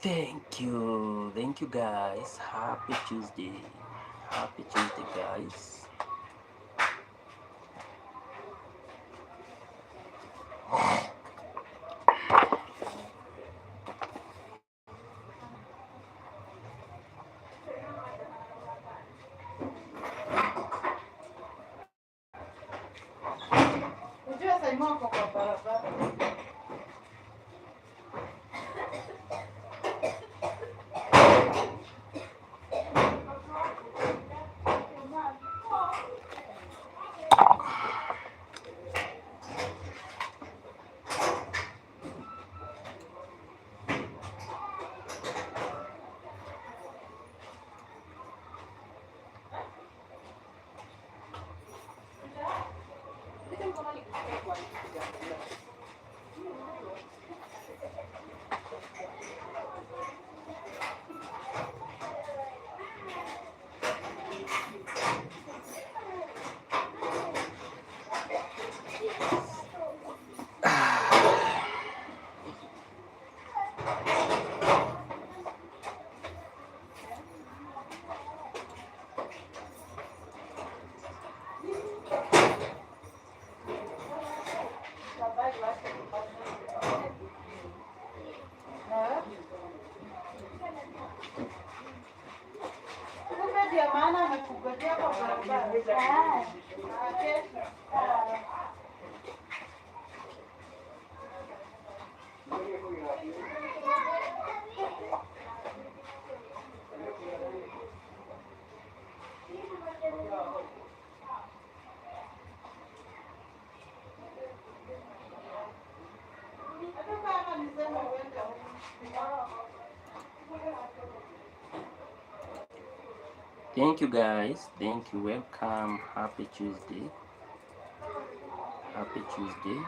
Thank you guys. Happy Tuesday. Happy Tuesday, guys. Thank you guys. Thank you. Welcome. Happy Tuesday. Happy Tuesday.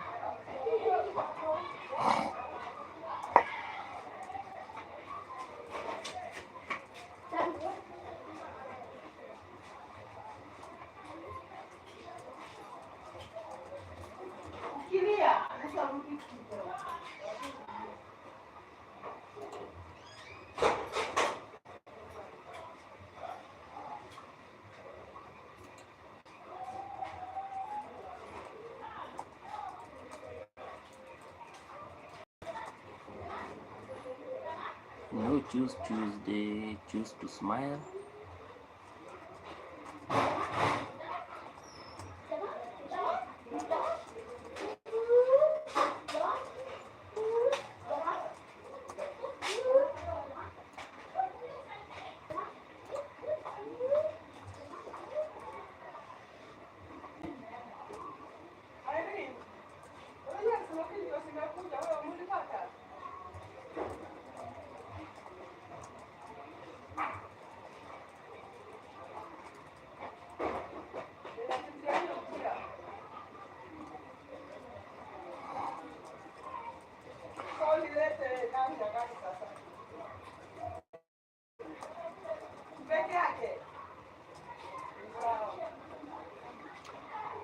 No, choose Tuesday. Choose to smile.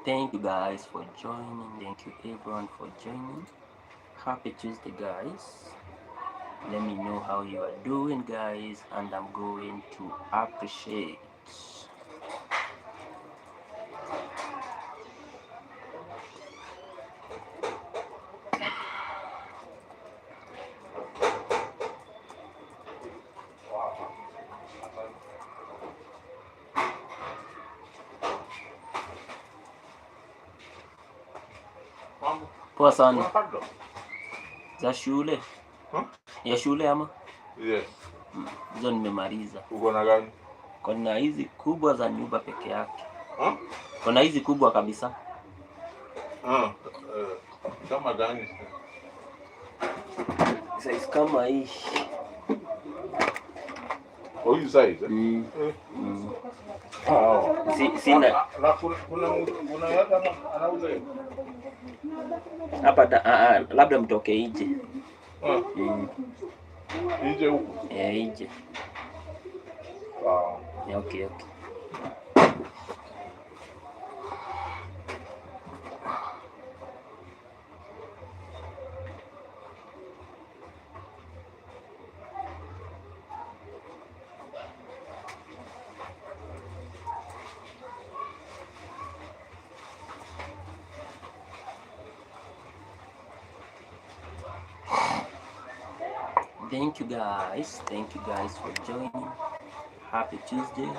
Thank you guys for joining. Thank you everyone for joining. Happy Tuesday, guys. Let me know how you are doing, guys, and I'm going to appreciate. Poa sana. Za shule? Ya shule ama? Yes. Hizo nimemaliza. Uko na gani? Kuna hizi kubwa za nyumba peke yake. Kuna hizi kubwa kabisa. Kama gani? Size kama hii. Oh, hii size? Sina. Na kuna yata anauza hiyo? Hapa labda mtoke nje. Nje huko? Nje. Wow. Okay. Thank you guys. Thank you guys for joining. Happy Tuesday.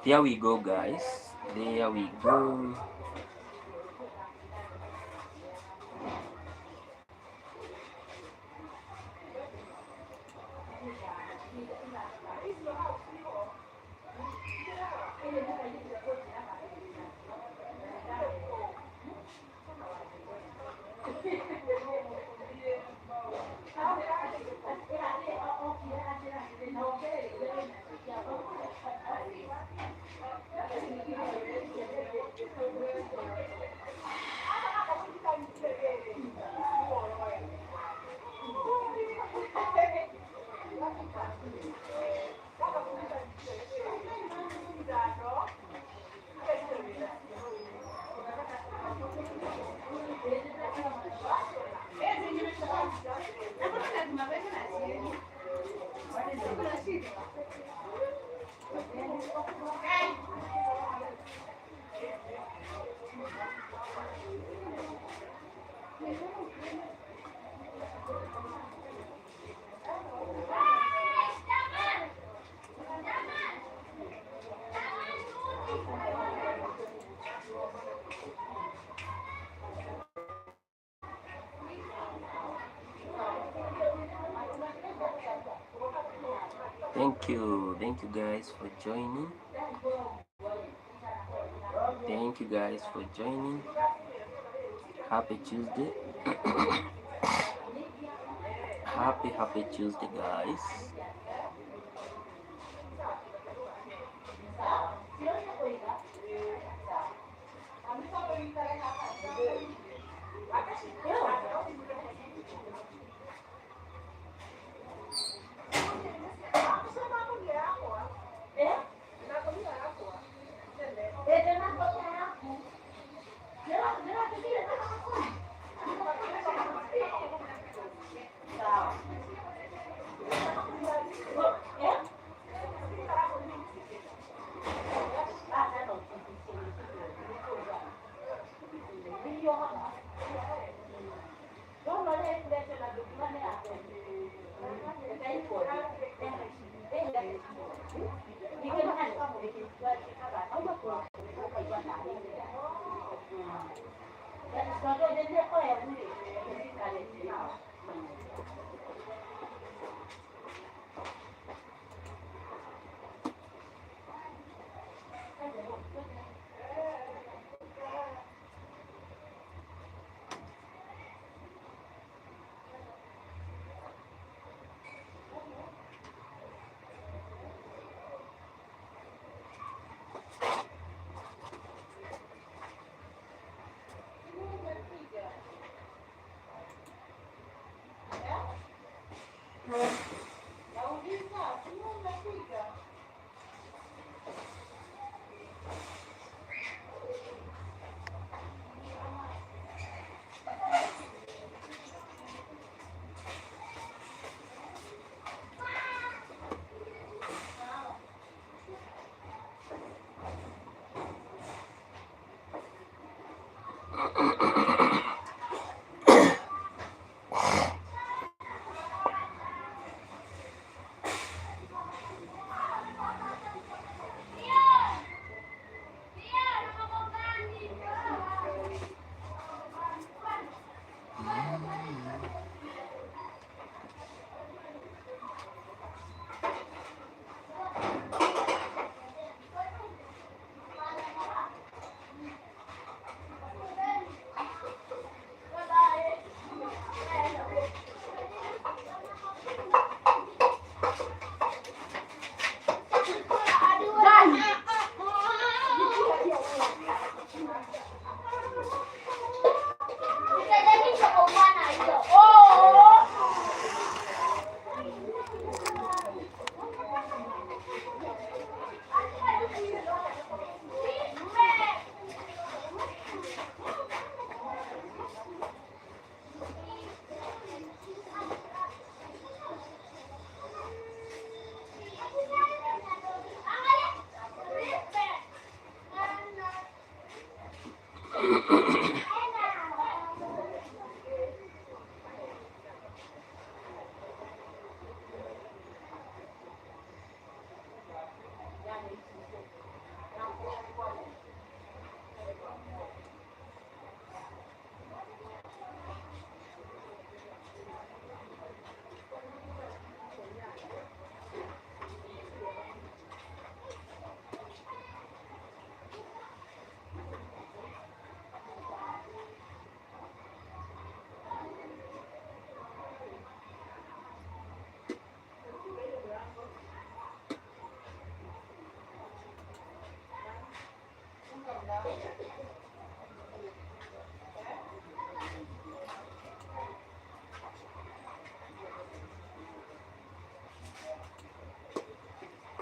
There we go, guys. There we go. Thank you guys for joining. Thank you guys for joining. Happy Tuesday. Happy Tuesday, guys.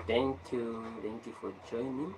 Thank you for joining.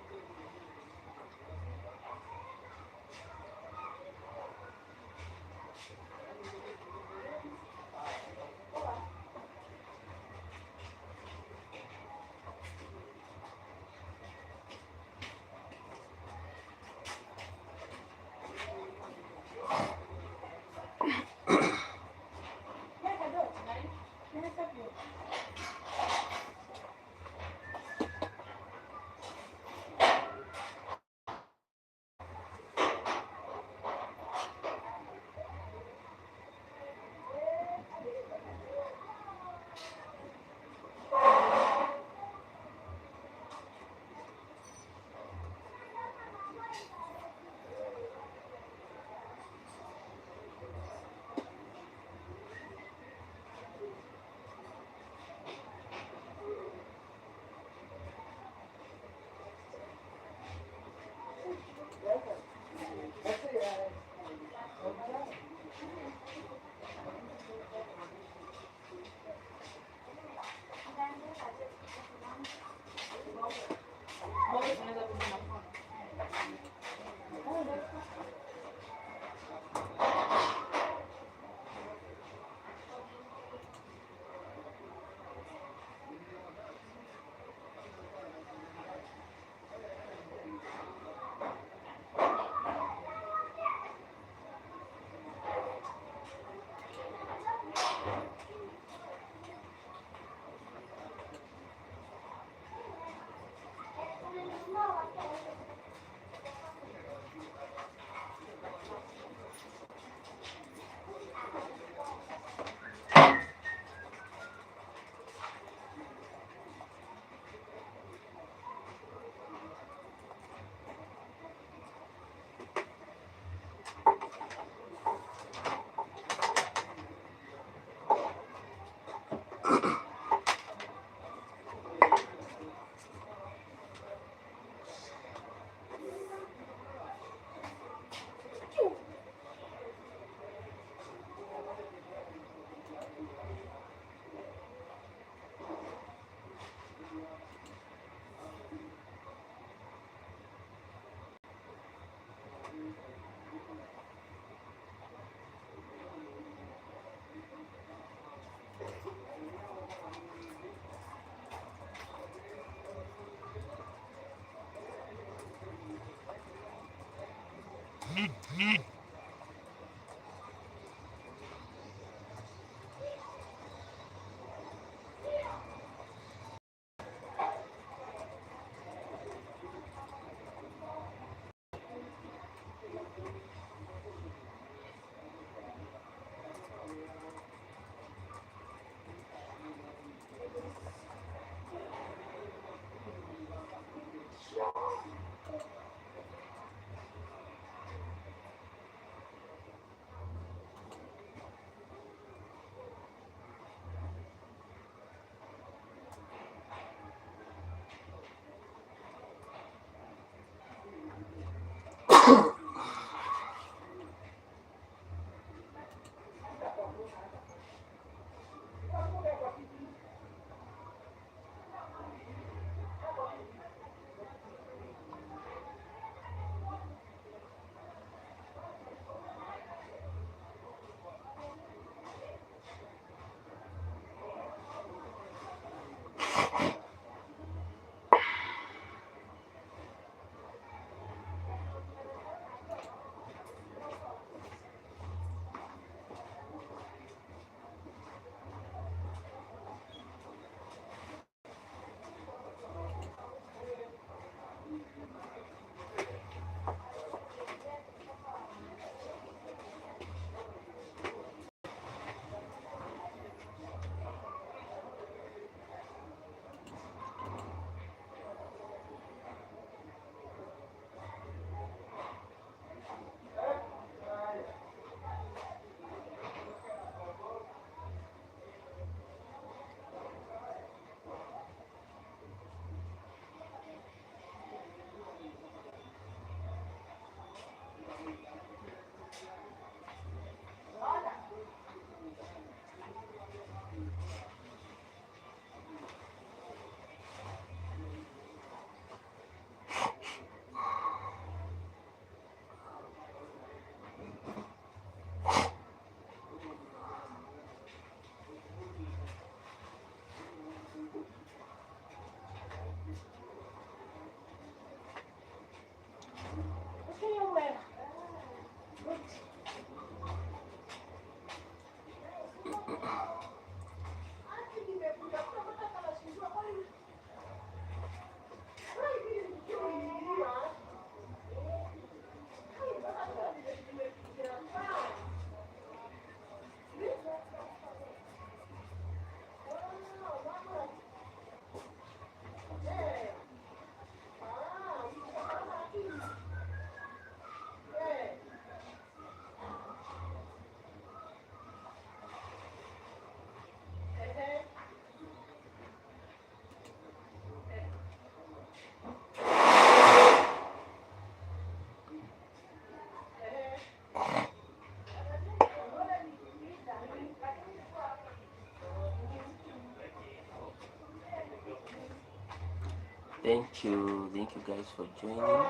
Thank you guys for joining.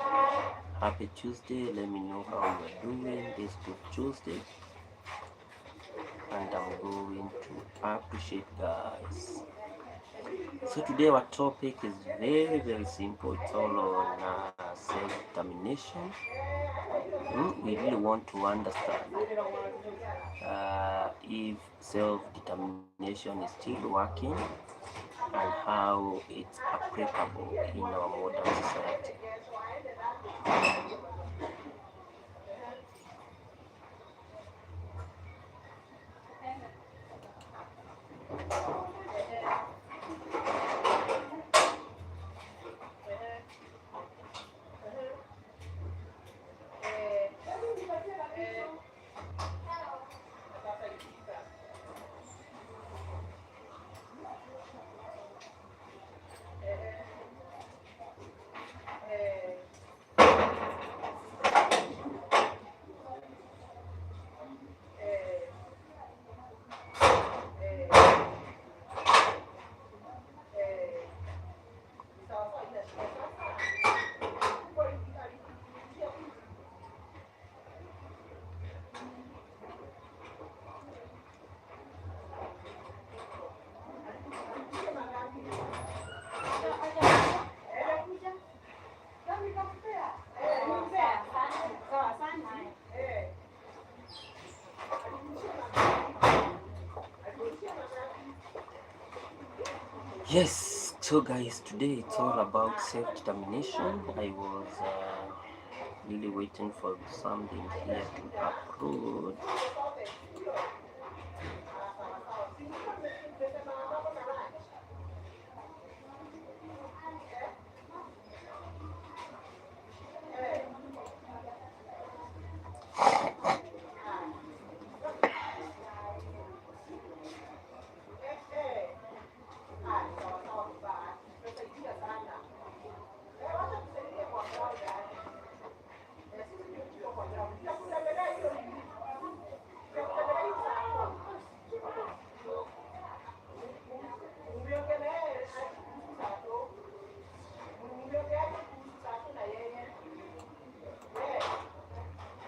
Happy Tuesday. Let me know how you are doing this good Tuesday, and I'm going to appreciate guys. So today our topic is very simple. It's all on self-determination. We really want to understand if self-determination is still working and how it's applicable in our modern society. Yes, so guys, today it's all about self-determination. I was really waiting for something here to upload.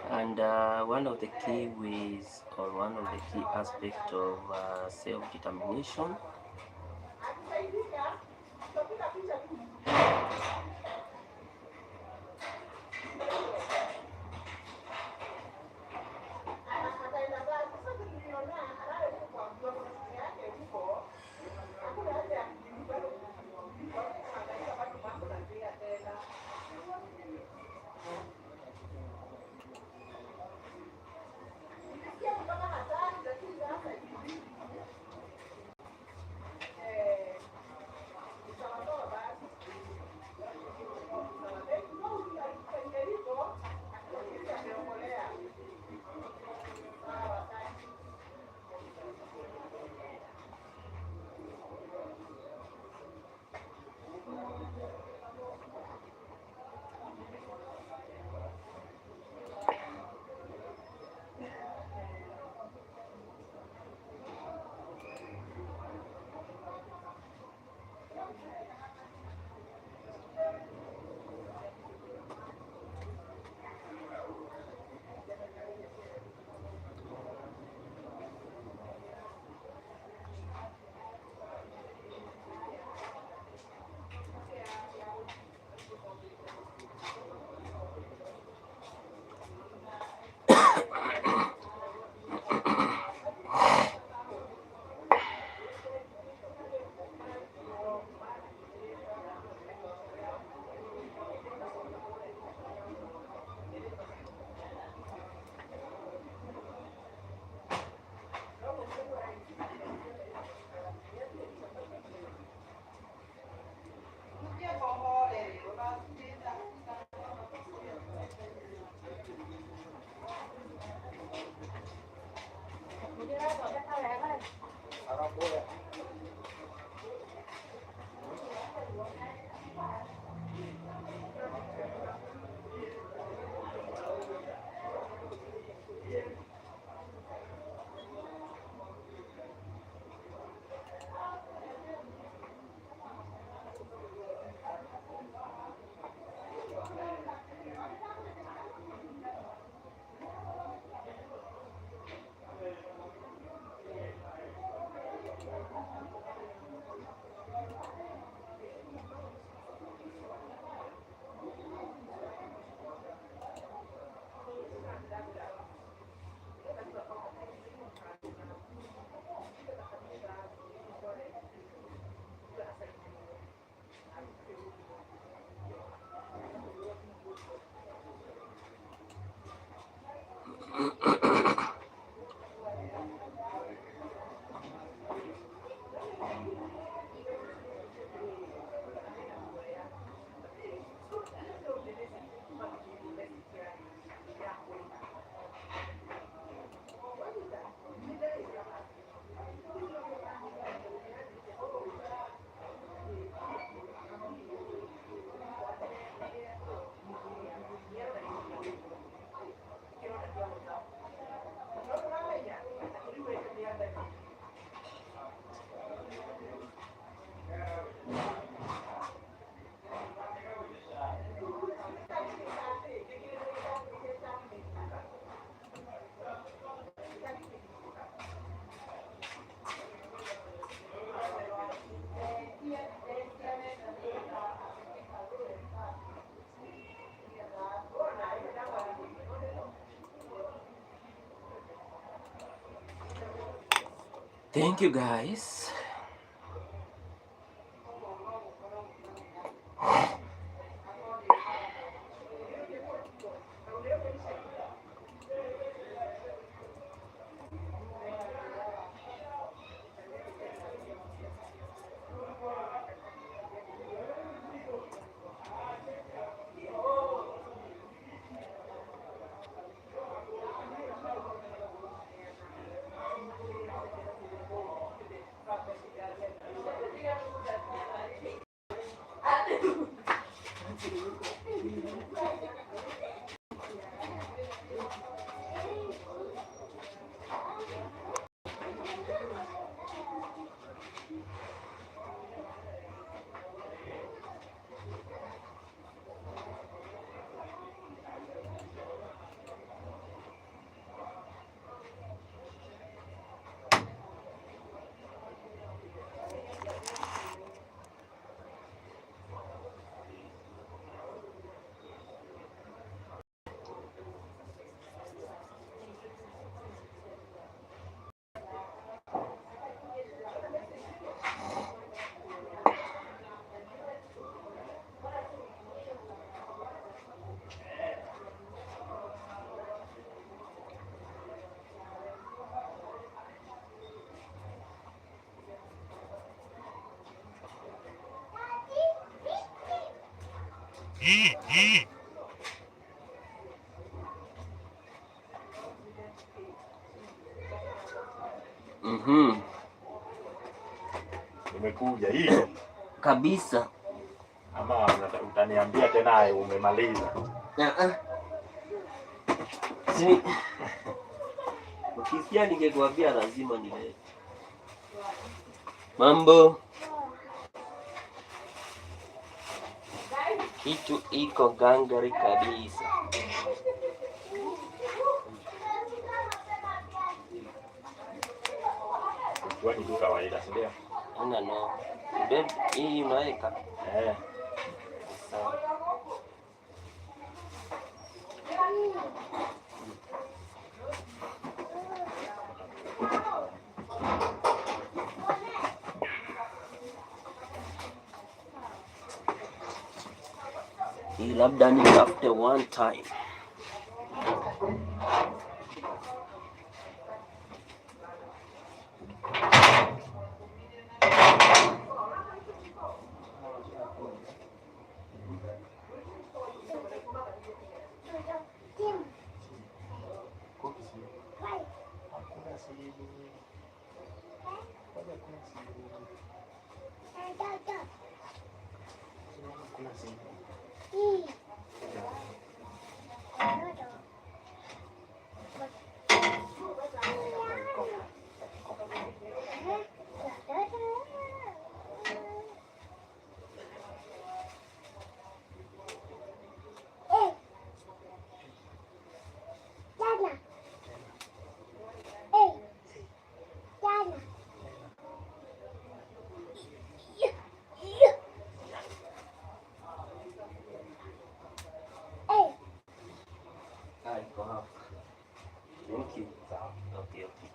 And one of the key ways, or one of the key aspects of self-determination Thank you guys. Nimekuja hiyo Kabisa. ama utaniambia tena umemaliza? Si ukisikia ningekuambia lazima nilete. Mambo kitu iko gangari kabisa. Ni tu kawaida, si ndio? No. Babe, hii unaweka? Sawa. Hii labda nitafute one time. Iko hapa. Thank you. Okay, okay.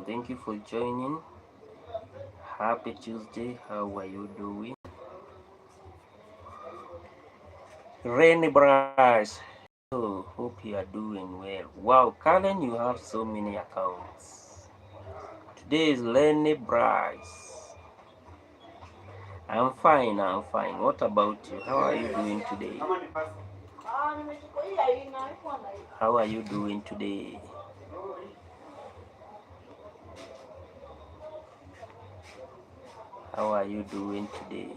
Thank you for joining. Happy Tuesday. How are you doing? Rainy Brush. Oh, hope you are doing well. Wow, Karen, you have so many accounts. Today is Lenny Bryce. I'm fine. What about you? How are you doing today? How are you doing today? How are you doing today?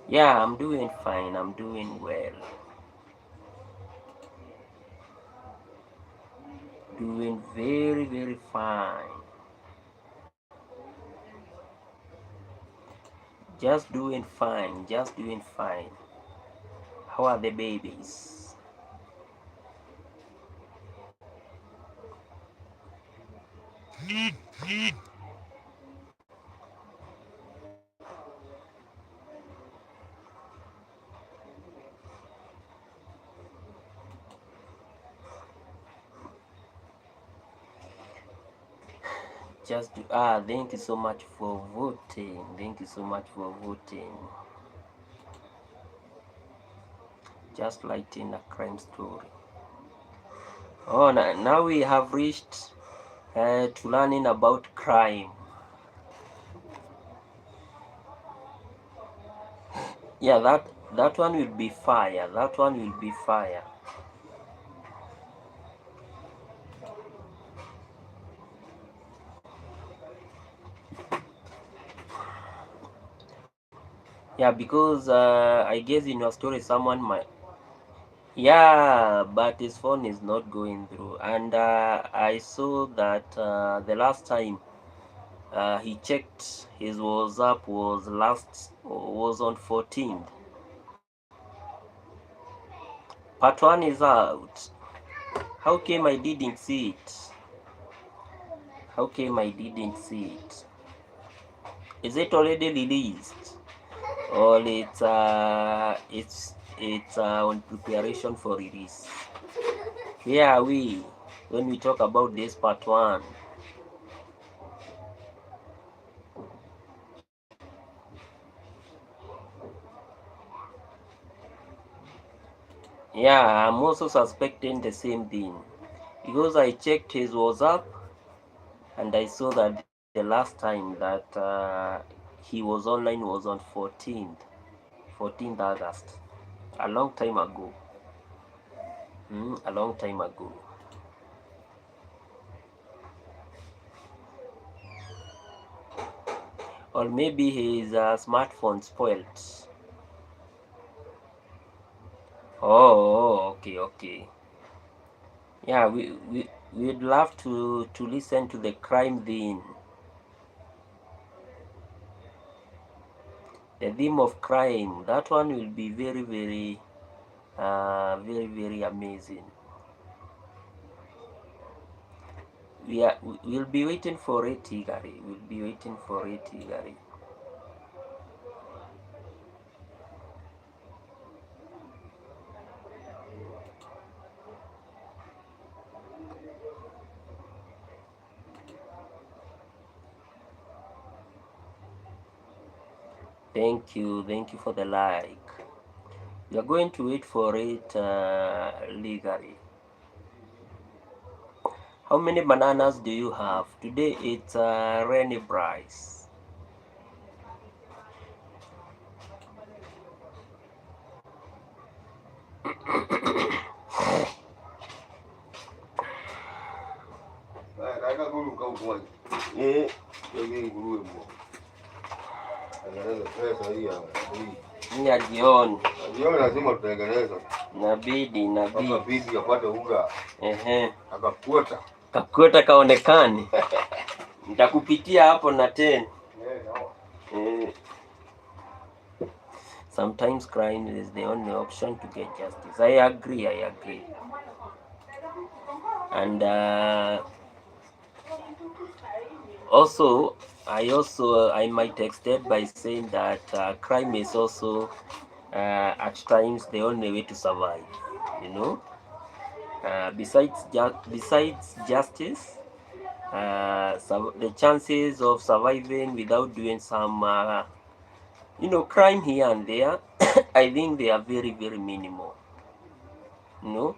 Yeah, I'm doing fine. I'm doing well. Doing very, very fine. Just doing fine. Just doing fine. How are the babies? Thank you so much for voting. Thank you so much for voting. Just like in a crime story. Oh, now we have reached to learning about crime. Yeah, that one will be fire. That one will be fire. Yeah, because I guess in your story someone might. Yeah, but his phone is not going through, and I saw that the last time he checked his WhatsApp was on 14th. Part one is out. How came I didn't see it? How came I didn't see it? Is it already released, or it's on preparation for release? Where are we when we talk about this part one? Yeah, I'm also suspecting the same thing because I checked his WhatsApp and I saw that the last time that he was online was on 14th August, a long time ago. A long time ago. Or maybe his smartphone spoiled. Okay, okay. Yeah, we'd love to listen to the crime theme. The theme of crime. That one will be very, very amazing. We'll be waiting for it eagerly. We'll be waiting for it eagerly. Thank you for the like. We are going to wait for it legally. How many bananas do you have? Today it's rainy Bryce. Ni ya jioni. Jioni lazima tutengeneza. Inabidi Bibi apate unga. Akakuota. Kakuota kaonekane. Nitakupitia hapo na 10. Sometimes crime is the only option to get justice. I agree. And also I might extend by saying that crime is also at times the only way to survive. You know, besides justice, so the chances of surviving without doing some crime here and there, I think they are very minimal. You know,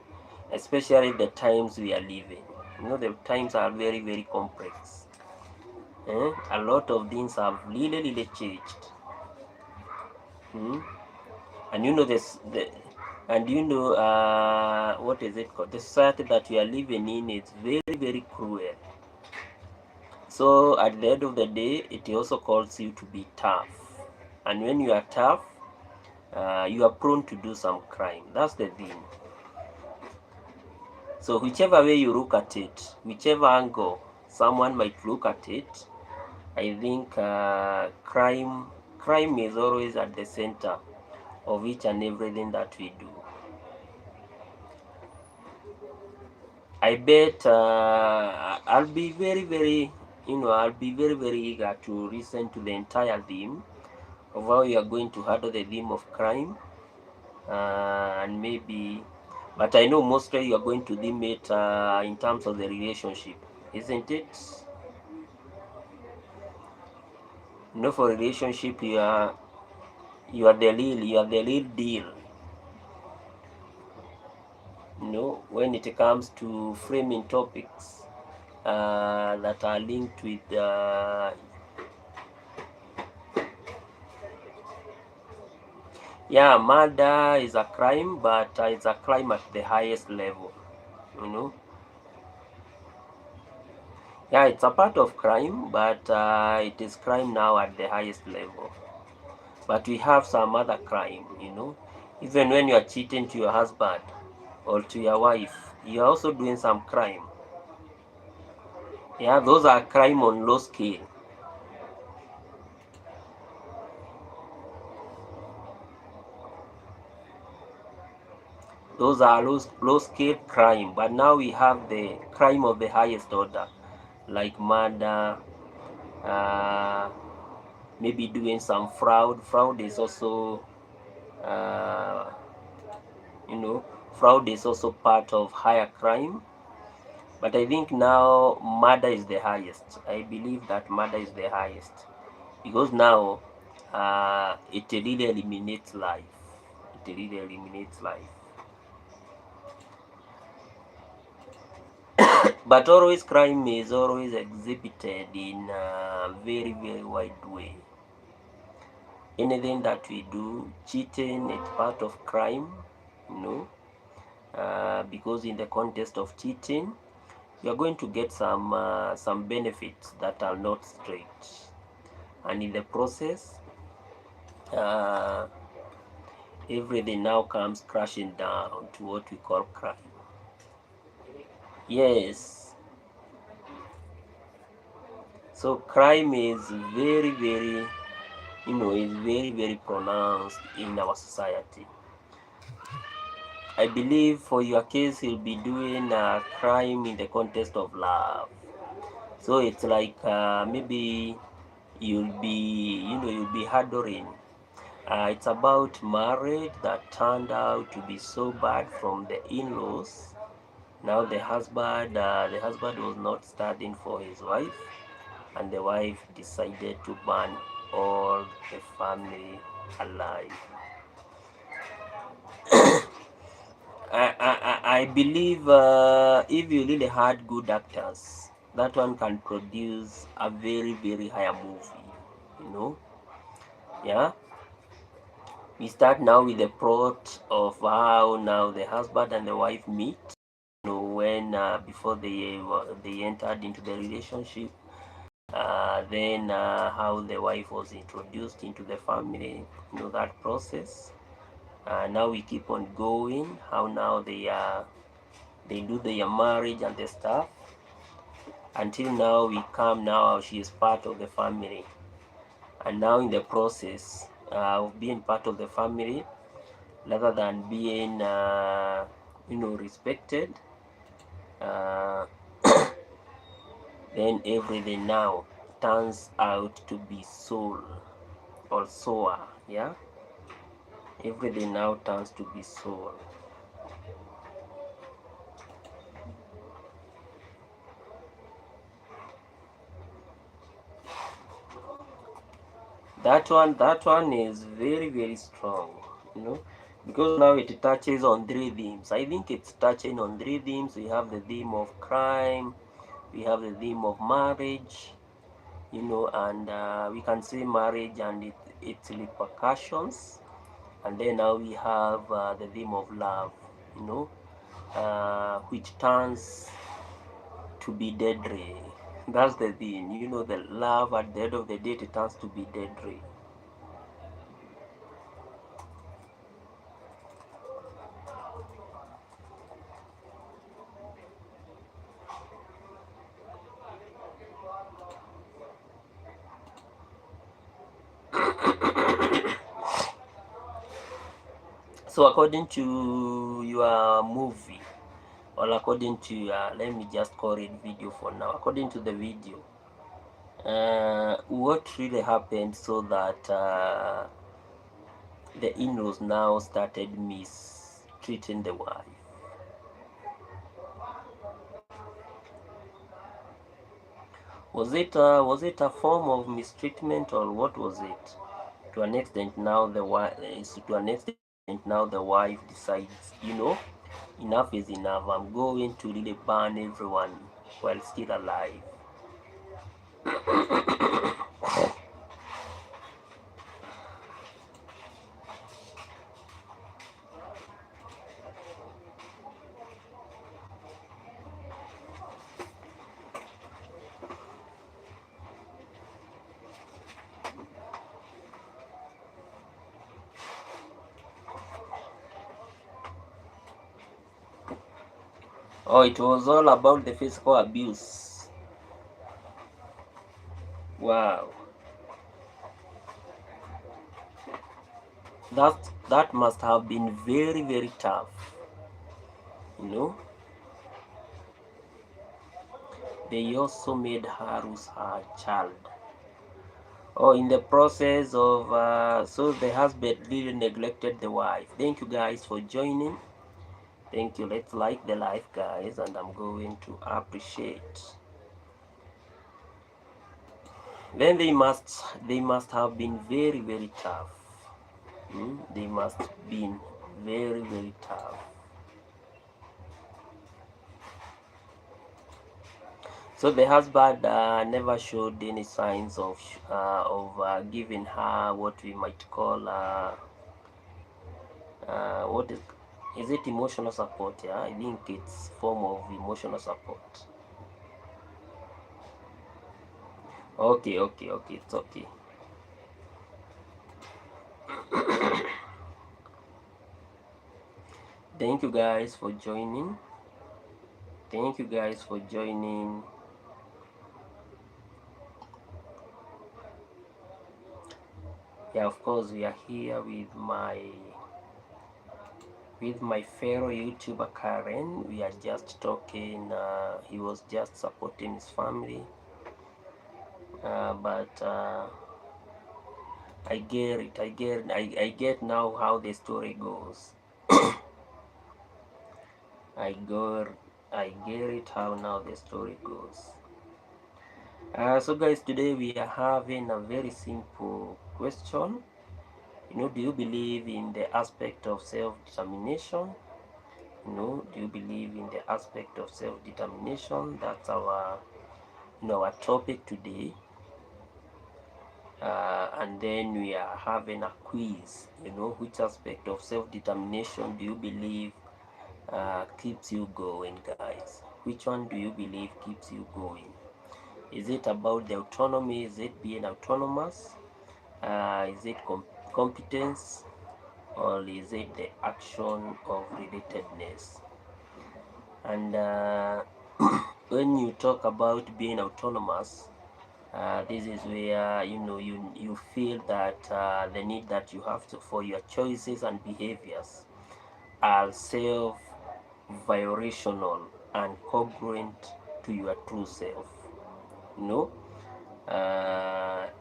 especially the times we are living. You know, the times are very complex. A lot of things have really changed. And you know what is it called? The society that we are living in is very cruel. So at the end of the day, it also calls you to be tough. And when you are tough, you are prone to do some crime. That's the thing. So whichever way you look at it, whichever angle someone might look at it, I think crime is always at the center of each and everything that we do. I bet I'll be very eager to listen to the entire theme of how you are going to handle the theme of crime, and maybe, but I know mostly you are going to theme it in terms of the relationship, isn't it? For relationship, you are the real deal. When it comes to framing topics that are linked with murder is a crime, but it's a crime at the highest level. It's a part of crime, but it is crime now at the highest level. But we have some other crime, even when you are cheating to your husband or to your wife, you are also doing some crime. Those are crime on low scale. Those are low scale crime, but now we have the crime of the highest order, like murder, maybe doing some fraud. Fraud is also fraud is also part of higher crime. But I think now murder is the highest. I believe that murder is the highest because now it really eliminates life. But always crime is always exhibited in a very, very wide way. Anything that we do, cheating, it's part of crime, because in the context of cheating, you are going to get some benefits that are not straight, and in the process, uh, everything now comes crashing down to what we call crime. Yes, so crime is very, very, is very, very pronounced in our society. I believe for your case, you'll be doing a crime in the context of love. So it's like maybe you'll be harboring. It's about marriage that turned out to be so bad from the in-laws. Now the husband was not standing for his wife, and the wife decided to burn all the family alive. I believe if you really had good actors, that one can produce a very, very higher movie. Yeah. We start now with the plot of how now the husband and the wife meet. When before they entered into the relationship, then how the wife was introduced into the family. That process. Now we keep on going. How now they do their marriage and the stuff, until now we come now she is part of the family, and now in the process of being part of the family, rather than being respected, uh, then everything now turns out to be soul or sour. Yeah, everything now turns to be soul. That one is very, very strong, because now it touches on three themes. I think it's touching on three themes. We have the theme of crime, we have the theme of marriage, and we can see marriage and its repercussions, and then now we have the theme of love, which turns to be deadly. That's the thing, the love at the end of the day, it turns to be deadly. So according to your movie, or according to let me just call it video for now, according to the video, what really happened so that the in-laws now started mistreating the wife? Was it a form of mistreatment, or what was it? To an extent now the wife decides, enough is enough. I'm going to really burn everyone while still alive. Oh, it was all about the physical abuse. Wow. That must have been very, very tough. You know, they also made her lose her child. Oh, in the process of so the husband really neglected the wife. Thank you guys for joining. Thank you. Let's like the live, guys, and I'm going to appreciate. Then they must have been very, very tough. They must have been very, very tough. So the husband never showed any signs of giving her what we might call what is it, emotional support? Yeah, I think it's form of emotional support. Okay, it's okay. Thank you guys for joining. Thank you guys for joining. Yeah, of course we are here with my fellow YouTuber Karen. We are just talking. He was just supporting his family, but I get it. I get now how the story goes. I get it how now the story goes. So guys, today we are having a very simple question. Do you believe in the aspect of self-determination? Do you believe in the aspect of self-determination? That's our our topic today. And then we are having a quiz. Which aspect of self-determination do you believe keeps you going, guys? Which one do you believe keeps you going? Is it about the autonomy? Is it being autonomous? Is it competence? Or is it the action of relatedness? And when you talk about being autonomous, this is where you feel that the need that you have for your choices and behaviors are self-violational and congruent to your true self.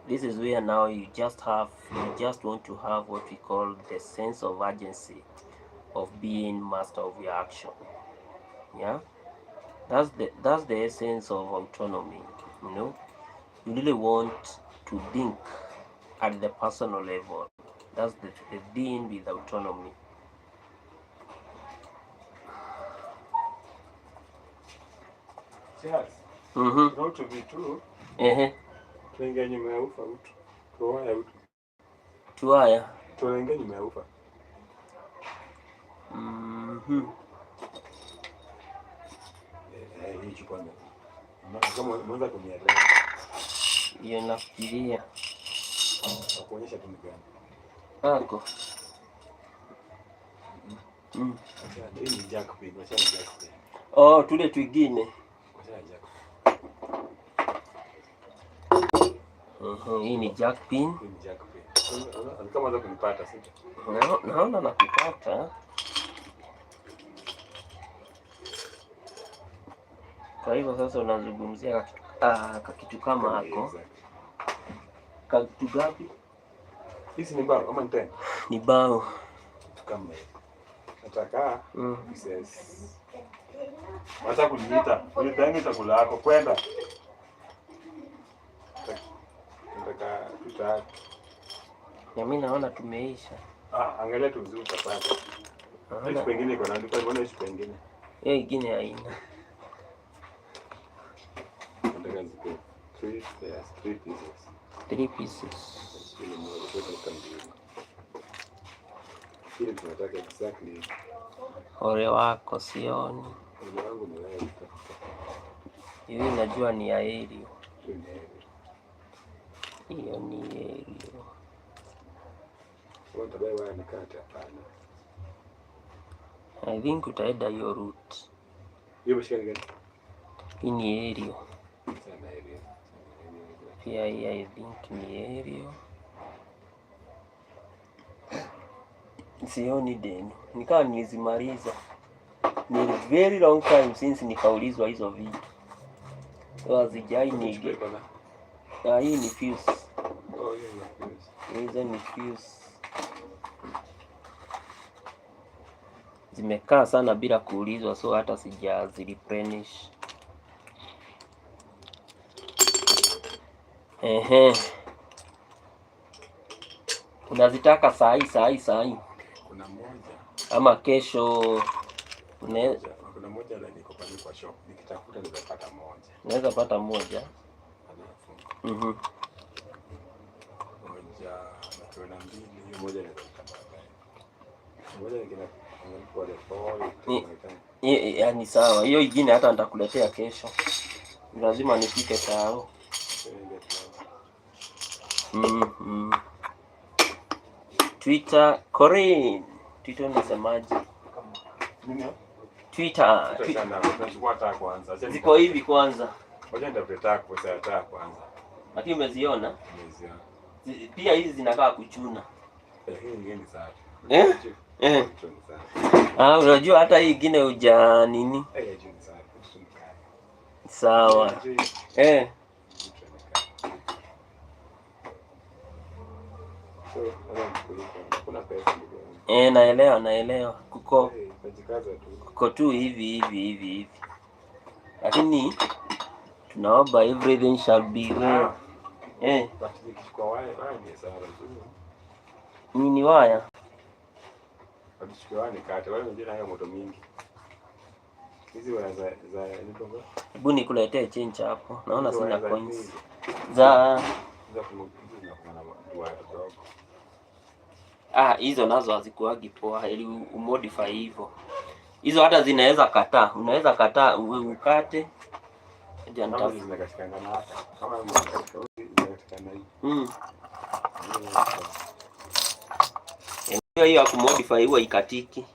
This is where now you just want to have what we call the sense of urgency of being master of your action. Yeah, that's the essence of autonomy. You really want to think at the personal level. That's the being with autonomy. Yes. Mm-hmm. Not to be true. Tuingia nyuma ya ufa utu. Tuwaya utu. Tuwaya. Tuingia nyuma ya ufa. Hii chukua ndio. Kama mwanza kunielewa. Hiyo nafikiria. Kuonyesha tu ni gani. Ako. Hii ni jackpot, wacha jackpot. Oh, tule twingine. Wacha jackpot. Hii ni jack pin. Hii ni jackpot. Kama unataka kunipata sasa. Naona nakupata. Kwa hivyo sasa unazungumzia kitu kama hako. Kitu gapi? Hizi ni bao ama ni Ni bao. Kama nataka pieces. Wacha kuniita. Unitaenge chakula yako kwenda. Nataka tutaki. Na mimi naona tumeisha. Angalia tu vizuri utapata. Hizi pengine iko na ndipo mbona hizi pengine. Hiyo nyingine haina. Nataka zipe 3 pieces. 3 pieces. Kile tunataka exactly. Ole wako sioni. Ole wangu ni wewe. Hiyo najua ni ya Elio. Hiyo ni Elio. Wanta bai waya nikate hapana. I think utaenda hiyo route. Hiyo bashika gani? Hii ni Elio. Sana Elio. Pia hii I think ni Elio. Sioni deno. Nikawa nilizimaliza. Ni very long time since nikaulizwa hizo vitu. Hazijai nige. Hii ni fuse. Oh, hiyo ni fuse. Hizo ni fuse. Zimekaa sana bila kuulizwa, so hata sijazireplenish. Unazitaka saa hii? Kuna moja. Ama kesho? kuna moja ile niko pale kwa shop. Nikitafuta nitapata moja. Naweza pata moja. Moja na mbili, hiyo moja inaweza kupata. Moja nikina pole pole. Yaani sawa. Hiyo ingine hata nitakuletea kesho. Lazima nifike tao. Twitter, Corinne. Twitter unasemaje? Twitter. Tunachukua taa kwanza. Ziko hivi kwanza. Ngoja nitapeta pesa ya taa kwanza. Lakini umeziona? Umeziona. Pia hizi zinakaa kuchuna. Hii nyingine sawa. Unajua hata hii ingine uja nini? Sawa. Naelewa. Kuko tu hivi. Lakini tunaomba everything shall be well. Nini waya? Wachukua nikate, wale wengine hayo moto mingi. Hizi waya za nitongo. Hebu nikuletee change hapo. Naona sina coins. Za hizo nazo hazikuagi poa, ili umodify hivyo. Hizo hata zinaweza kataa. Unaweza kataa ukate. Kama zinakatikana na hapa. Kama zinakatikana hii. Hiyo ya kumodify huwa ikatiki.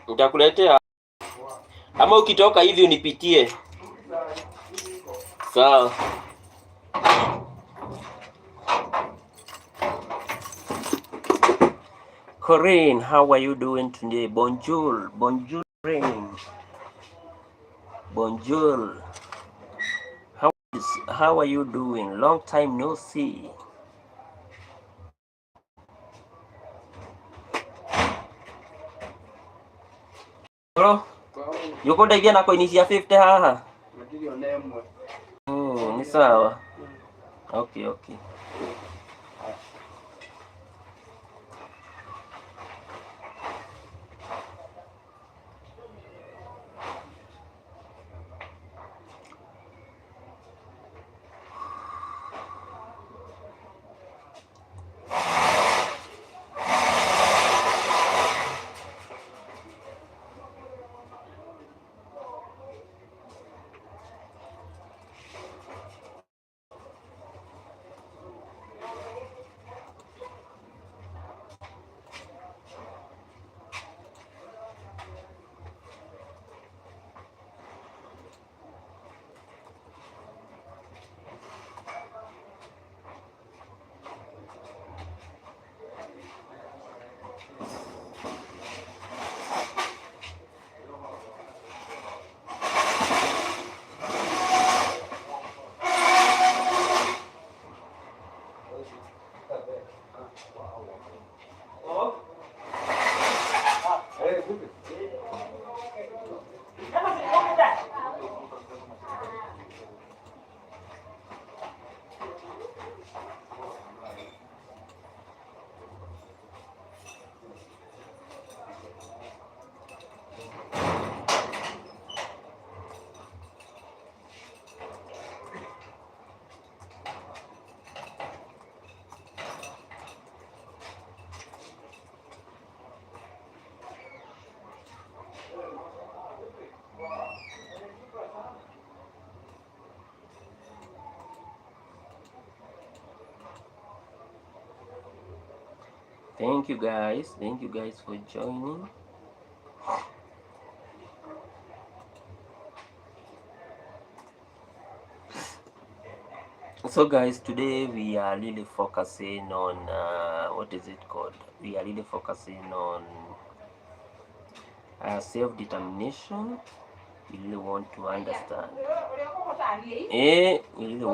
Nitakuletea. Ama ukitoka hivi unipitie. Sawa. Corinne, how are you doing today? Bonjour. Bonjour, Corinne. Bonjour. How are you doing? Long time no see. Bro, yuko ndaigia na coin cia 50 haha. Ni sawa. Okay. Thank you guys for joining. So guys, today we are really focusing on what is it called? We are really focusing on self-determination. We really want to understand. We really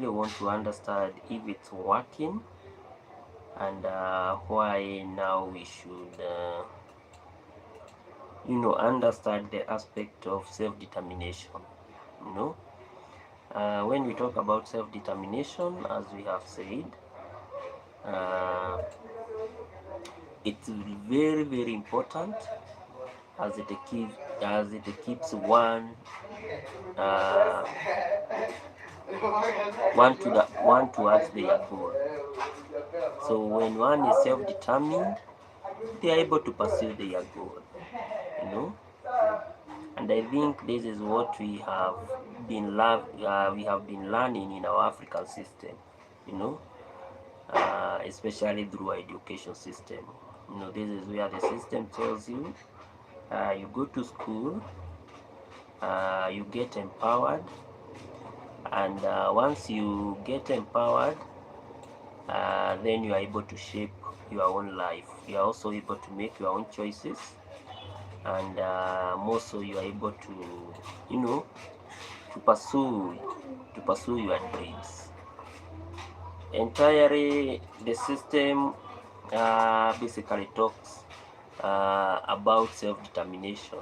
want to understand if it's working, and why now we should understand the aspect of self-determination. When we talk about self-determination, as we have said, it's very, very important as it keeps uh, one towards their goal. So when one is self-determined, they are able to pursue their goal, you know. And I think this is what we have been learning in our African system, you know, especially through our education system. You know, this is where the system tells you, you go to school, you get empowered, and once you get empowered, then you are able to shape your own life. You are also able to make your own choices, and more so you are able to, you know, to pursue your dreams. Entirely, the system basically talks about self-determination.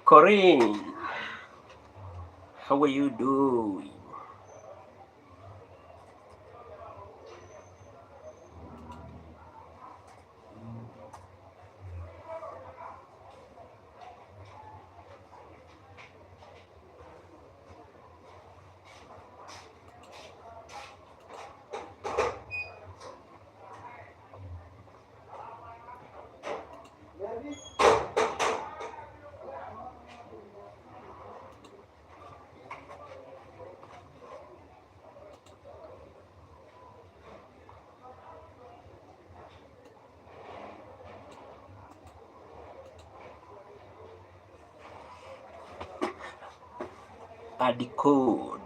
Corinne, how are you doing? Add the code.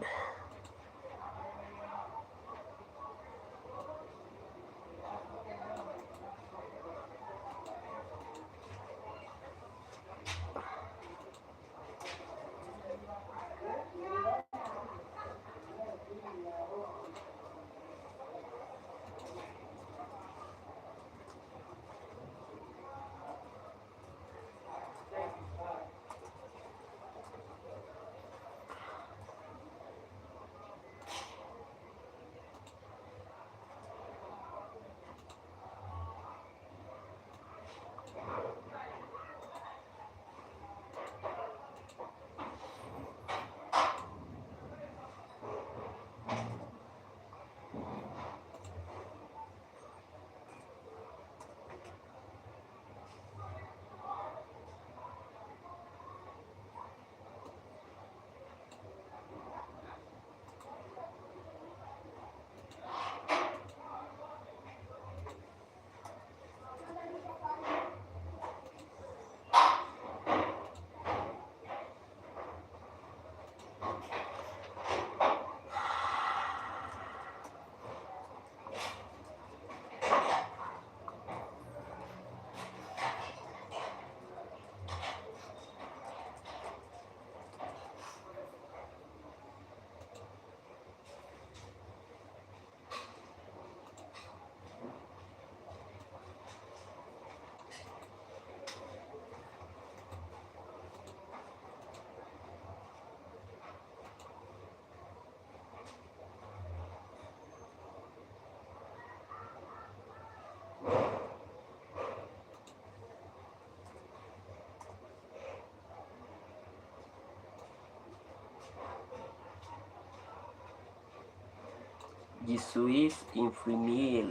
Je suis infirmier.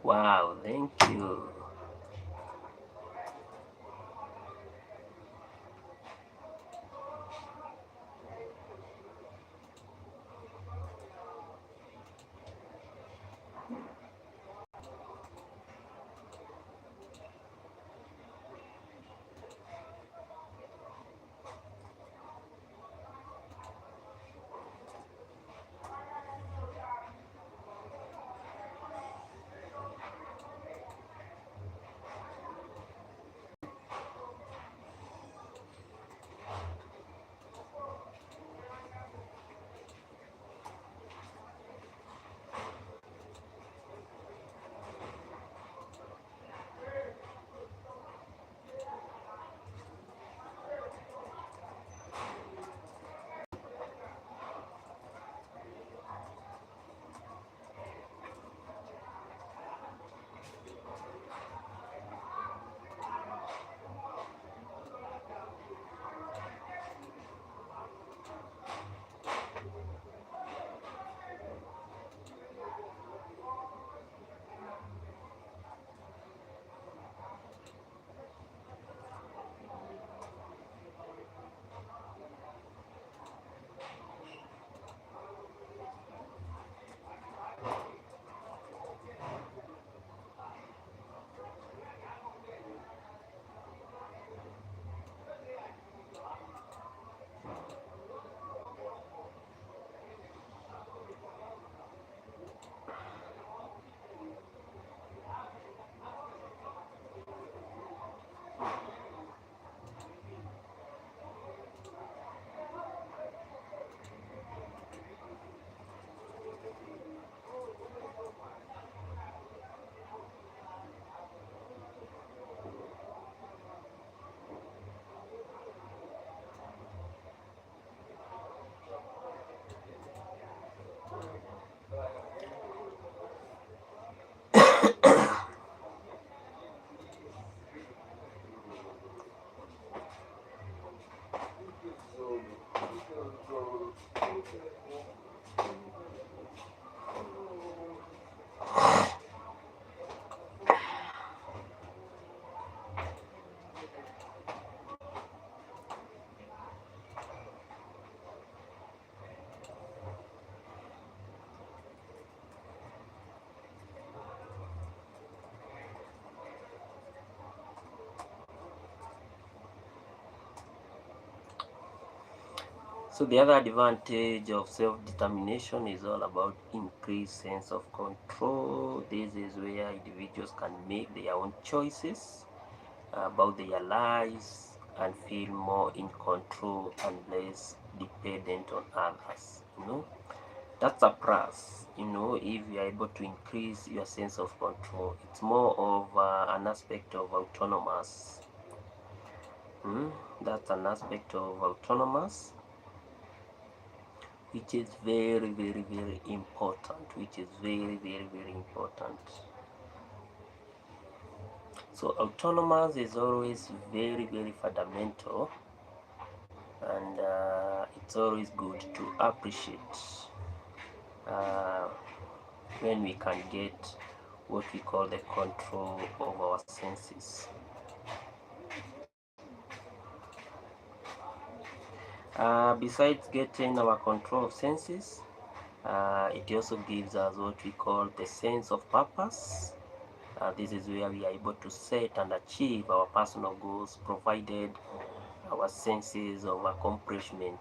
Wow, thank you. So the other advantage of self-determination is all about increased sense of control. This is where individuals can make their own choices about their lives and feel more in control and less dependent on others. That's a plus. If you're able to increase your sense of control, it's more of an aspect of autonomous. That's an aspect of autonomous, which is very, very, very important. Which is very, very, very important. So autonomous is always very, very fundamental, and it's always good to appreciate uh, when we can get what we call the control of our senses. Besides getting our control of senses, it also gives us what we call the sense of purpose. This is where we are able to set and achieve our personal goals, provided our senses of accomplishment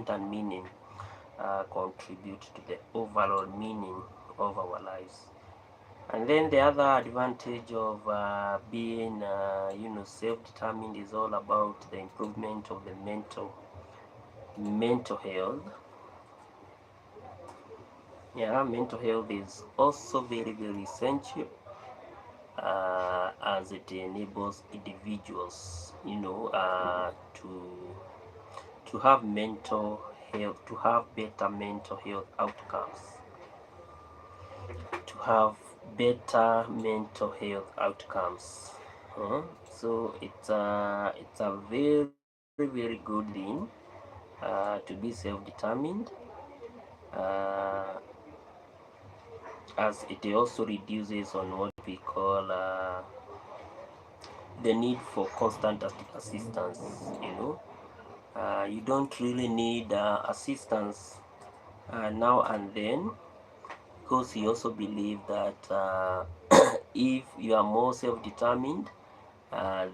and meaning contribute to the overall meaning of our lives. And then the other advantage of being, self-determined is all about the improvement of the mental health. Yeah, mental health is also very, very essential, as it enables individuals, to have mental health, to have better mental health outcomes, to have better mental health outcomes. So it's a very, very good thing to be self-determined, uh, as it also reduces on what we call the need for constant assistance. You don't really need assistance now and then, because you also believe that if you are more self-determined,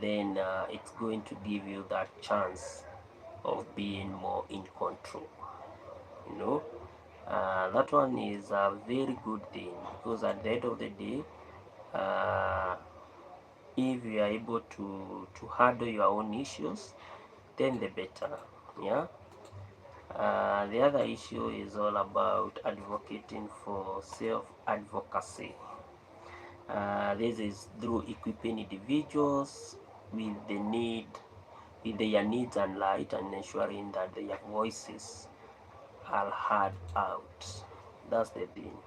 then it's going to give you that chance of being more in control. you know that one is a very good thing, because at the end of the day, uh, if you are able to handle your own issues, then the better. Yeah. The other issue is all about advocating for self-advocacy. This is through equipping individuals with the need, with their needs and light, and ensuring that their voices are heard out. That's the thing,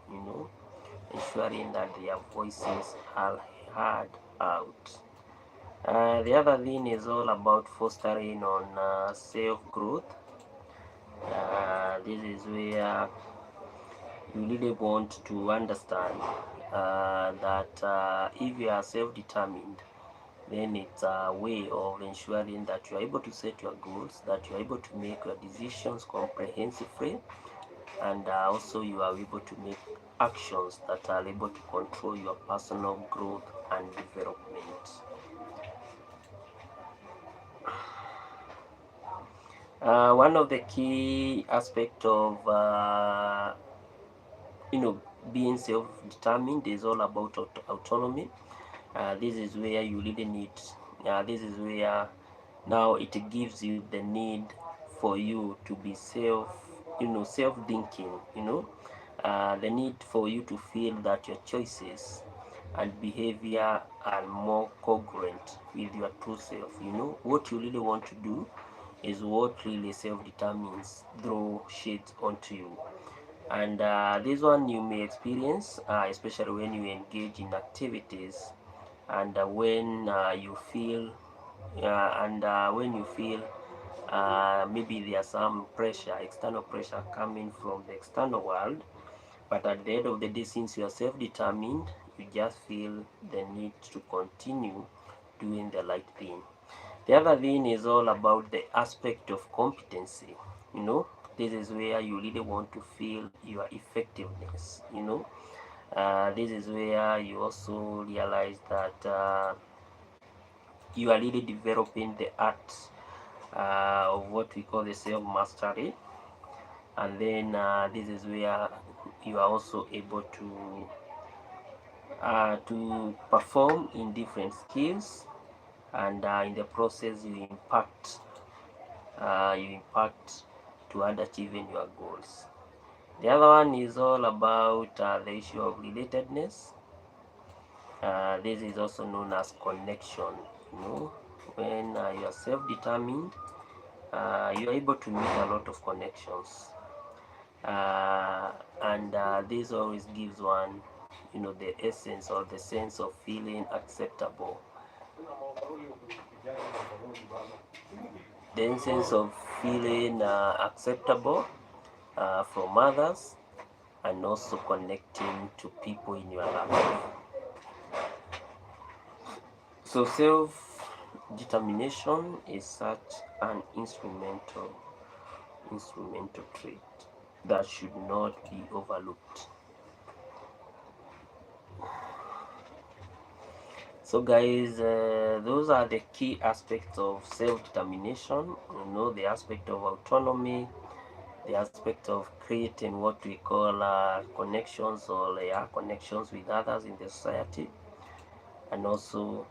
ensuring that their voices are heard out. The other thing is all about fostering on self-growth. This is where you really want to understand that if you are self-determined, then it's a way of ensuring that you are able to set your goals, that you are able to make your decisions comprehensively, and also you are able to make actions that are able to control your personal growth and development. One of the key aspects of being self-determined is all about autonomy. This is where you really need. This is where now it gives you the need for you to be self-thinking. The need for you to feel that your choices and behavior are more congruent with your true self. What you really want to do is what really self-determines through shades onto you. And this one you may experience, especially when you engage in activities, and when you feel Maybe there's some pressure, external pressure coming from the external world, but at the end of the day, since you are self-determined, you just feel the need to continue doing the right thing. The other thing is all about the aspect of competency. You know, this is where you really want to feel your effectiveness. This is where you also realize that you are really developing the art of what we call the self mastery, and then this is where you are also able to perform in different skills, and in the process you impact toward achieving your goals. The other one is all about the issue of relatedness. This is also known as connection. When you are self-determined, you are able to make a lot of connections, and this always gives one, the essence or the sense of feeling acceptable, the sense of feeling acceptable from others, and also connecting to people in your life. So self-determination is such an instrumental trait that should not be overlooked. So guys, those are the key aspects of self-determination. The aspect of autonomy, the aspect of creating what we call connections, or connections with others in the society, and also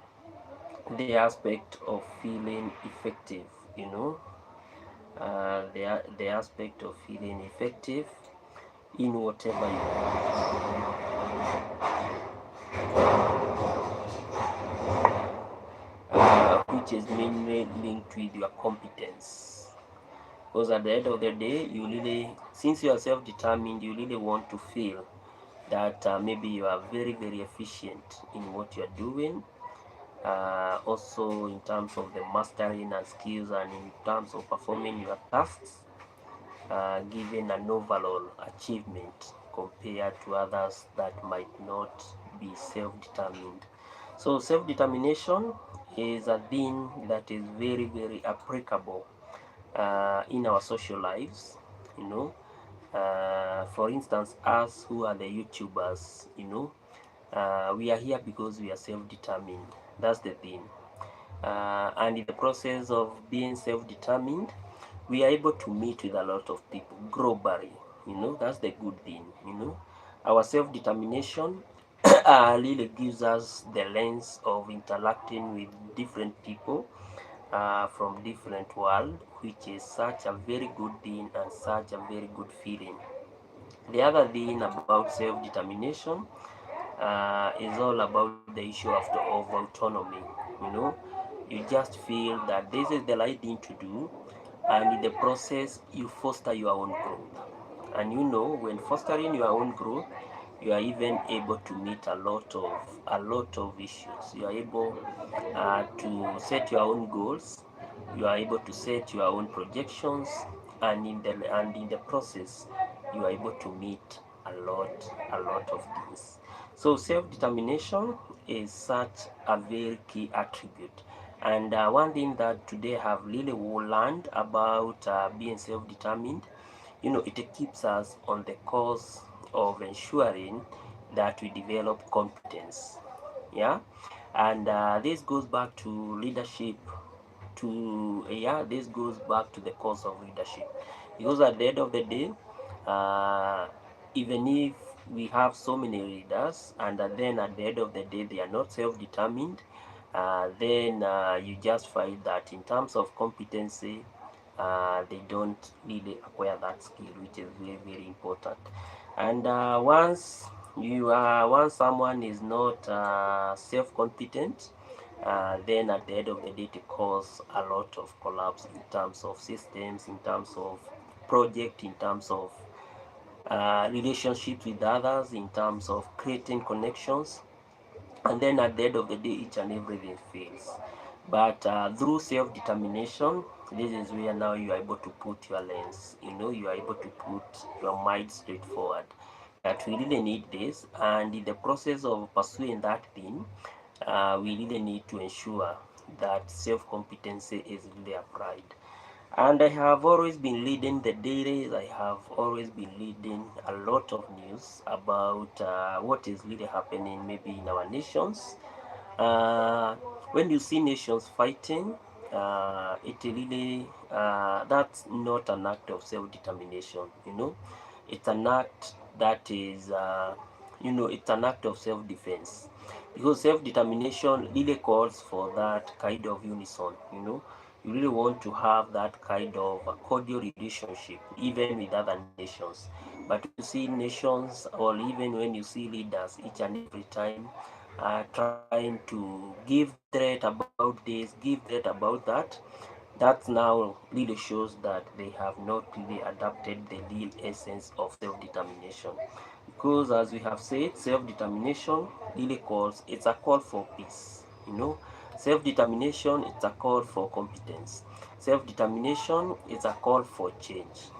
the aspect of feeling effective. The aspect of feeling effective in whatever you do, which is mainly linked with your competence. Because at the end of the day, since you are self-determined, you really want to feel that maybe you are very, very efficient in what you are doing. Also in terms of the mastering and skills, and in terms of performing your tasks, giving an overall achievement compared to others that might not be self-determined. So self-determination is a thing that is very, very applicable in our social lives. For instance, us who are the YouTubers, we are here because we are self-determined. That's the thing. And in the process of being self-determined, we are able to meet with a lot of people globally. That's the good thing. Our self-determination really gives us the lens of interacting with different people from different world, which is such a very good thing and such a very good feeling. The other thing about self-determination is all about the issue of autonomy. You know, you just feel that this is the right thing to do, and in the process, you foster your own growth. And when fostering your own growth, you are even able to meet a lot of issues. You are able to set your own goals. You are able to set your own projections, and in the process, you are able to meet a lot of things. So self-determination is such a very key attribute. And one thing that today I have really learned about being self-determined, it keeps us on the course of ensuring that we develop competence. Yeah, and this goes back to leadership. This goes back to the cause of leadership, because at the end of the day, uh, even if we have so many leaders, and then at the end of the day they are not self-determined, then you just find that in terms of competency, they don't really acquire that skill, which is very, very important. And once someone is not self-competent, then at the end of the day it cause a lot of collapse in terms of systems, in terms of project, in terms of relationships with others, in terms of creating connections, and then at the end of the day each and everything fails. But through self-determination, this is where now you are able to put your lens, you are able to put your mind straight forward. That we really need this, and in the process of pursuing that thing, we really need to ensure that self-competency is really applied. And I have always been leading the dailies. I have always been leading a lot of news about what is really happening maybe in our nations. When you see nations fighting, it really that's not an act of self-determination. It's an act that is it's an act of self-defense, because self-determination really calls for that kind of unison. You really want to have that kind of a cordial relationship even with other nations. But when you see nations, or even when you see leaders each and every time trying to give threat about this, give threat about that, that now really shows that they have not really adapted the real essence of self-determination. Because as we have said, self-determination really calls, it's a call for peace. Self-determination, it's a call for competence. Self-determination is a call for change.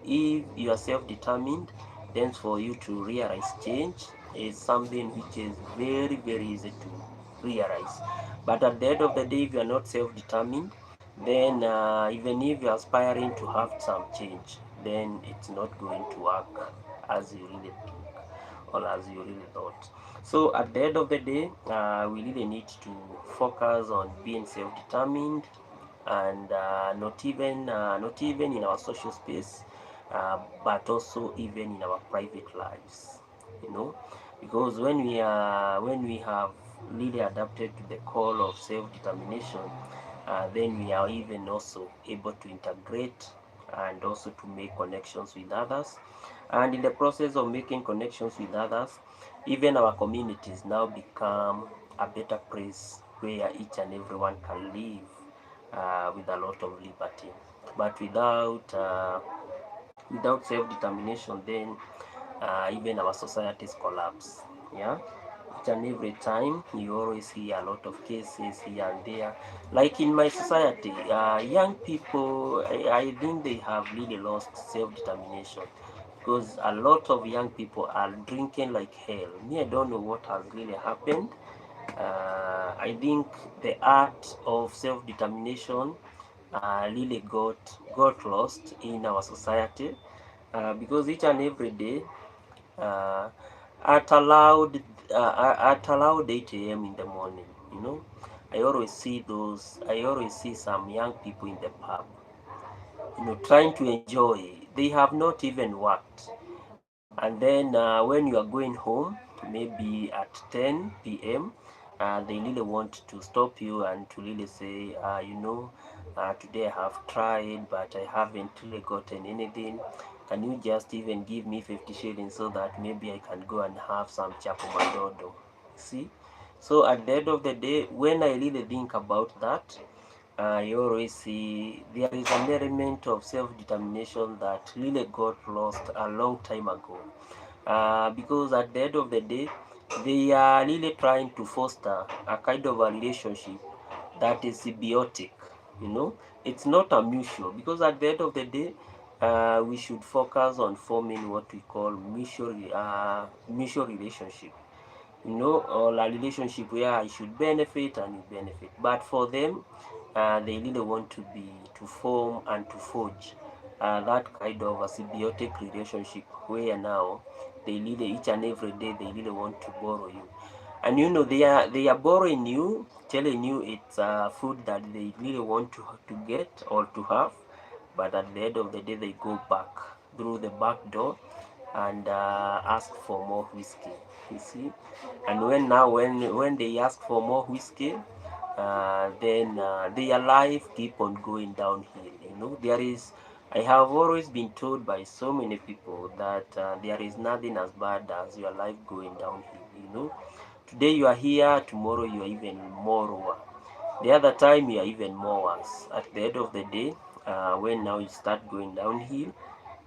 If you are self-determined, then for you to realize change is something which is very, very easy to realize. But at the end of the day, if you are not self-determined, then even if you're aspiring to have some change, then it's not going to work as you really think or as you really thought. So at the end of the day, we really need to focus on being self-determined, and not even in our social space, but also even in our private lives. You know, because when we have really adapted to the call of self-determination, then we are even also able to integrate and also to make connections with others. And in the process of making connections with others, even our communities now become a better place where each and everyone can live with a lot of liberty. But without self-determination, then even our societies collapse. Yeah, each and every time you always hear a lot of cases here and there. Like in my society, young people, I think they have really lost self-determination, because a lot of young people are drinking like hell. Me, I don't know what has really happened. I think the art of self-determination really got lost in our society, because each and every day, uh, at allowed 8 a.m. in the morning, I always see some young people in the pub, trying to enjoy. They have not even worked. And then when you are going home, maybe at 10 p.m., they really want to stop you and to really say, today I have tried, but I haven't really gotten anything. Can you just even give me 50 shillings so that maybe I can go and have some chapo madodo? See? So at the end of the day, when I really think about that, you always see there is an element of self-determination that really got lost a long time ago, because at the end of the day, they are really trying to foster a kind of a relationship that is symbiotic. It's not a mutual, because at the end of the day, we should focus on forming what we call mutual relationship, or a relationship where I should benefit and you benefit. But for them, they really want to form and to forge that kind of a symbiotic relationship, where now they really, each and every day, they really want to borrow you. And they are borrowing you, telling you it's food that they really want to get or to have. But at the end of the day, they go back through the back door and ask for more whiskey. You see, and when they ask for more whiskey, then their life keep on going downhill. I have always been told by so many people that there is nothing as bad as your life going downhill. Today you are here, tomorrow you are even more lower. The other time you are even more worse. At the end of the day, when now you start going downhill,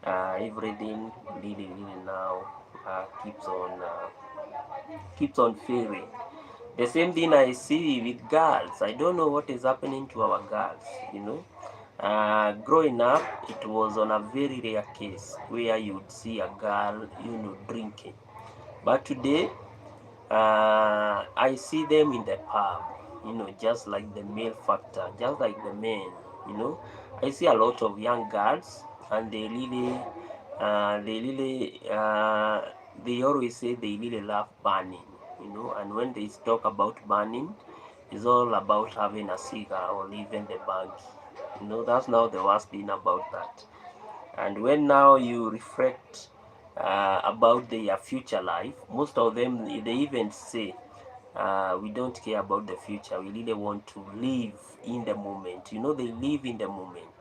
everything really, really now keeps on failing. The same thing I see with girls. I don't know what is happening to our girls. Growing up, it was on a very rare case where you would see a girl, drinking. But today, I see them in the pub, just like the male factor, just like the men, you know. I see a lot of young girls, and they always say they really love burning. And when they talk about burning, it's all about having a cigar or even the bag. That's now the worst thing about that. And when now you reflect about their future life, most of them, they even say, we don't care about the future. We really want to live in the moment. They live in the moment.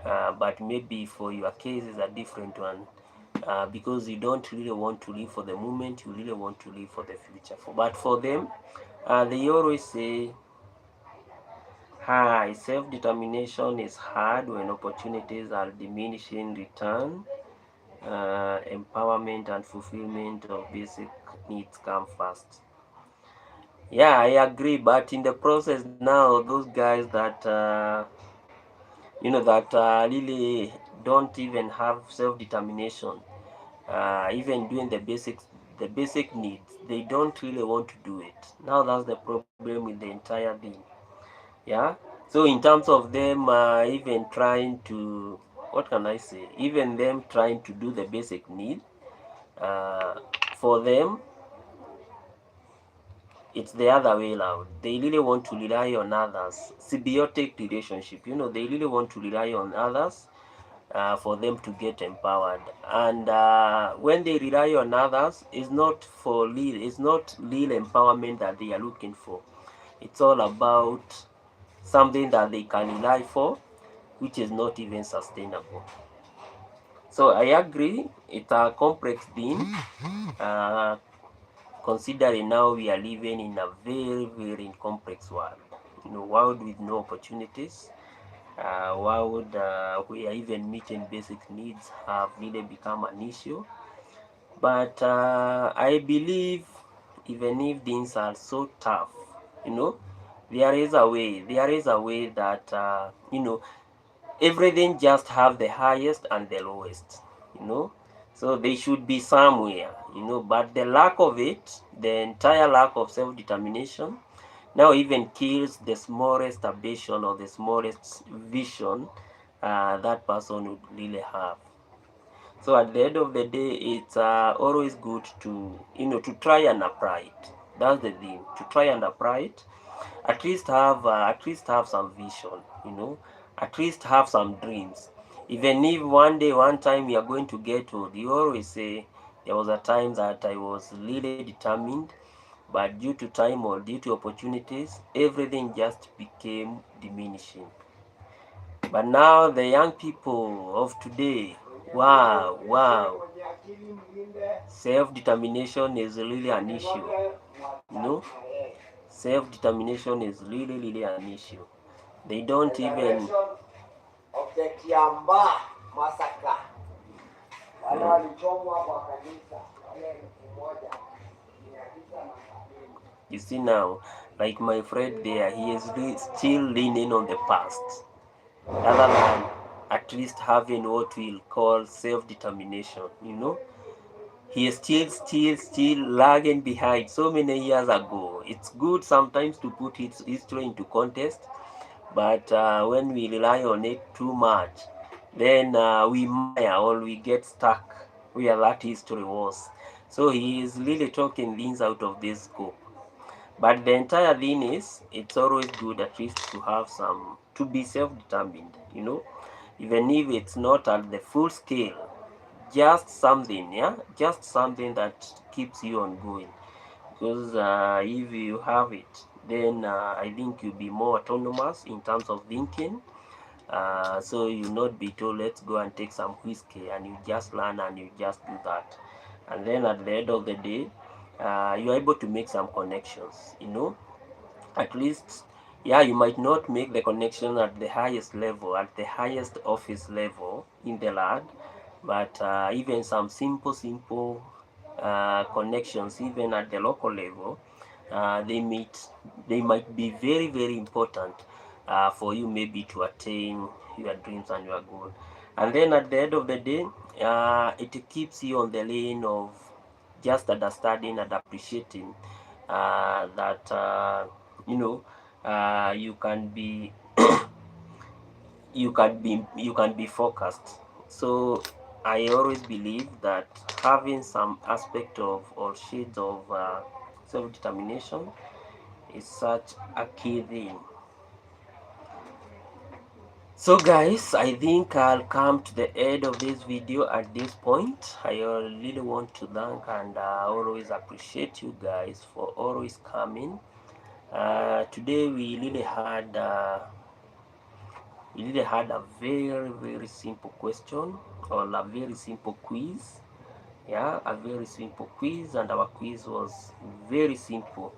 But maybe for your case is a different one, because you don't really want to live for the moment. You really want to live for the future. But for them, they always say, hi, self-determination is hard when opportunities are diminishing return. Empowerment and fulfillment of basic needs come first. Yeah, I agree, but in the process now, those guys that really don't even have self-determination, even doing the basic needs, they don't really want to do it. Now that's the problem with the entire thing. Yeah. So in terms of them, even trying to, what can I say? Even them trying to do the basic need, uh, for them, it's the other way around. They really want to rely on others. Symbiotic relationship. They really want to rely on others for them to get empowered. And when they rely on others, it's not real empowerment that they are looking for. It's all about something that they can rely for, which is not even sustainable. So I agree, it's a complex thing. Uh, Considering now we are living in a very, very complex world. World with no opportunities, world where even meeting basic needs have really become an issue. But I believe even if things are so tough, you know, there is a way. There is a way that everything just have the highest and the lowest. you know so they should be somewhere. But the lack of it, the entire lack of self-determination, now even kills the smallest ambition or the smallest vision that person would really have. So at the end of the day, it's always good to try and apply it. That's the thing, to try and apply it. At least have some vision. At least have some dreams. Even if one day, one time we are going to get old, you always say, there was a time that I was really determined, but due to time or due to opportunities, everything just became diminishing. But now the young people of today, wow, wow, self-determination is really an issue. You know, self-determination is really, really an issue. They don't even. You see now, like my friend there, he is still leaning on the past, rather than at least having what we'll call self-determination. He is still lagging behind so many years ago. It's good sometimes to put its history into context, but when we rely on it too much, then we mire or we get stuck where that history was. So he is really talking things out of this scope. But the entire thing is, it's always good at least to have to be self-determined, even if it's not at the full scale, just something, yeah, just something that keeps you on going. Because if you have it, then I think you'll be more autonomous in terms of thinking. So you not be told, let's go and take some whiskey, and you just learn and you just do that. And then at the end of the day, you're able to make some connections, at least. Yeah, you might not make the connection at the highest level, at the highest office level in the land, but even some simple connections, even at the local level, they might be very very important for you maybe to attain your dreams and your goal. And then at the end of the day, it keeps you on the lane of just understanding and appreciating that you can be you can be focused. So I always believe that having some aspect of or shades of self-determination is such a key thing. So guys, I think I'll come to the end of this video at this point. I really want to thank and always appreciate you guys for always coming. Today we really had a very very simple question, or a very simple quiz. Yeah, a very simple quiz, and our quiz was very simple.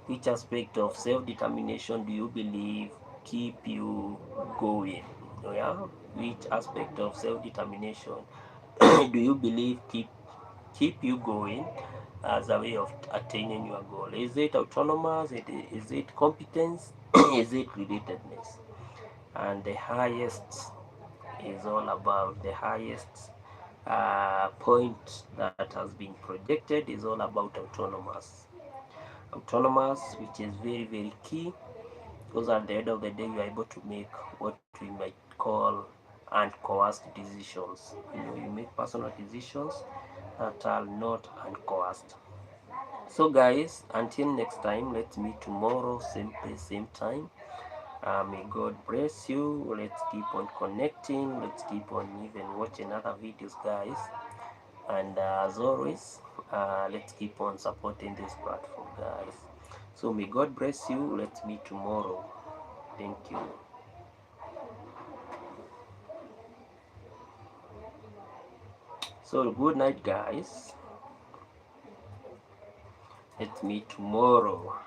Which aspect of self-determination do you believe keep you going? Yeah, which aspect of self-determination do you believe keep you going as a way of attaining your goal? Is it autonomous? Is it competence? Is it relatedness? And the highest is all about the highest point that has been projected is all about autonomous, which is very very key, because at the end of the day you are able to make what we might call uncoerced decisions. You make personal decisions that are not uncoerced. So guys, until next time, let's meet tomorrow, same place, same time. May God bless you. Let's keep on connecting. Let's keep on even watching other videos, guys. And as always, let's keep on supporting this platform, guys. So may God bless you. Let's meet tomorrow. Thank you. So good night, guys. Let's meet tomorrow.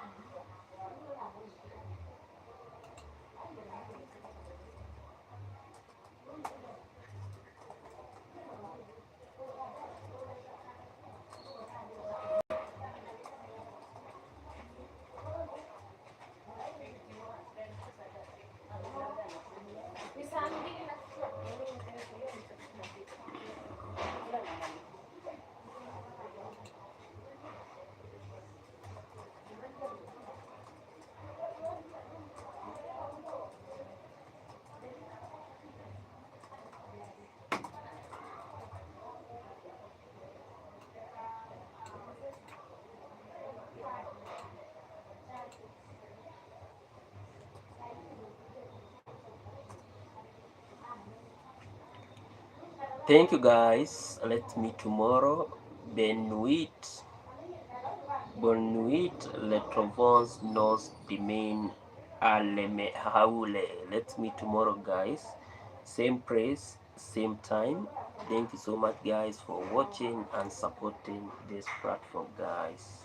Thank you, guys. Let's meet tomorrow. Benuit. Bonnuit le Trovons nos demain aleme haule. Let's meet tomorrow, guys. Same place, same time. Thank you so much, guys, for watching and supporting this platform, guys.